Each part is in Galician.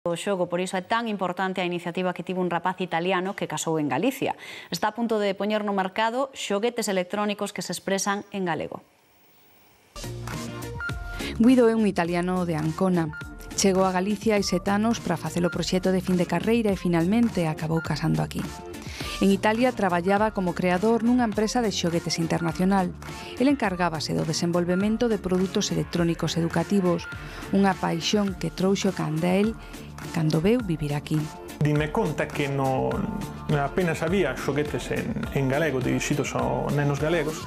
O xogo, por iso é tan importante a iniciativa que tivo un rapaz italiano que casou en Galicia. Está a punto de poñer no mercado xoguetes electrónicos que se expresan en galego. Guido é un italiano de Ancona. Chegou a Galicia hai 7 anos para facer o proxecto de fin de carreira e finalmente acabou casando aquí. En Italia traballaba como creador nunha empresa de xoguetes internacional. El encargábase do desenvolvemento de produtos electrónicos educativos, unha paixón que trouxo canda el cando veu vivir aquí. Dime conta que non apenas había xoguetes en galego dirixidos aos nenos galegos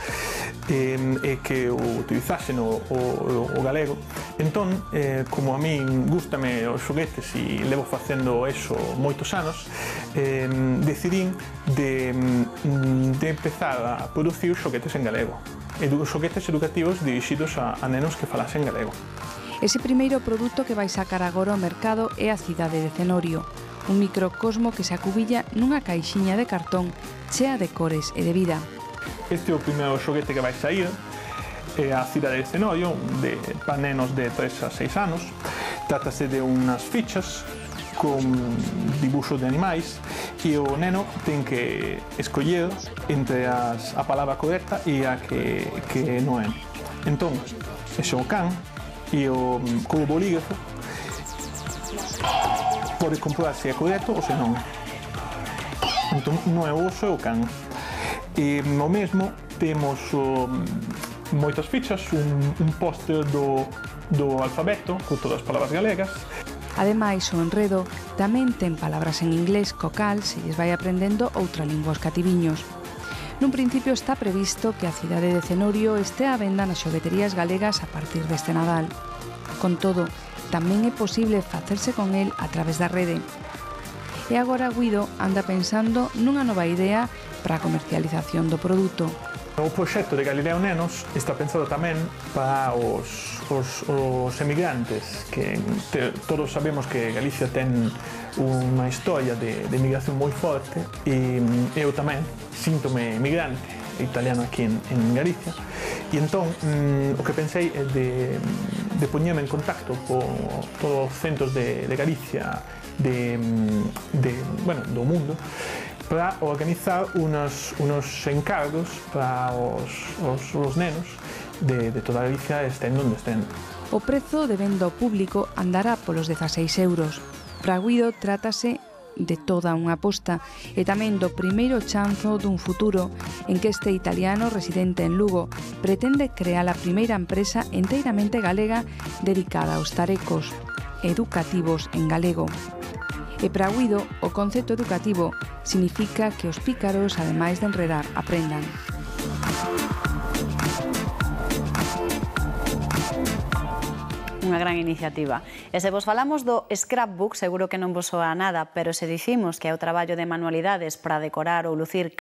e que o utilizasen o galego. Entón, como a min gústame os xoguetes e levo facendo eso moitos anos, decidín de empezar a producir xoguetes en galego. Xoguetes educativos dirixidos a nenos que falasen galego. Ese primeiro produto que vai sacar agora ao mercado é a Cidade de Cenorio, un microcosmo que se acubilla nunha caixiña de cartón chea de cores e de vida. Este é o primeiro xoguete que vai sair, é a Cidade de Cenorio, para nenos de 3 a 6 anos. Trátase de unhas fichas con dibuxos de animais e o neno ten que escoller entre a palabra correcta e a que non é. Entón, ese é o can e co bolígrafo pode comprobar se é correcto ou se non. Entón, non é o oso, é o can. E o mesmo temos moitas fichas, un póster do alfabeto con todas as palabras galegas. Ademais, o enredo tamén ten palabras en inglés co cal se lles vai aprendendo outra lingua aos cativiños. Nun principio está previsto que a Cidade de Cenorio estea á venda nas xogueterías galegas a partir deste Nadal. Con todo, tamén é posible facerse con el a través da rede. E agora Guido anda pensando nunha nova idea para a comercialización do produto. O proxecto de Galileo Nenos está pensado tamén para os emigrantes, que todos sabemos que Galicia ten unha historia de migración moi forte e eu tamén síntome emigrante italiano aquí en Galicia e entón o que pensei é de poñerme en contacto con todos os centros de Galicia do mundo para organizar unos encargos para os nenos de toda Galicia, estén onde estén. O prezo de venda ao público andará polos 16 euros. Para Guido trátase de toda unha aposta e tamén do primeiro chanzo dun futuro en que este italiano residente en Lugo pretende crear a primeira empresa enteiramente galega dedicada aos tarecos educativos en galego. E para Guido, o concepto educativo significa que os pícaros, ademais de enredar, aprendan. Unha gran iniciativa. E se vos falamos do scrapbook, seguro que non vos soa nada, pero se dicimos que é o traballo de manualidades para decorar ou lucir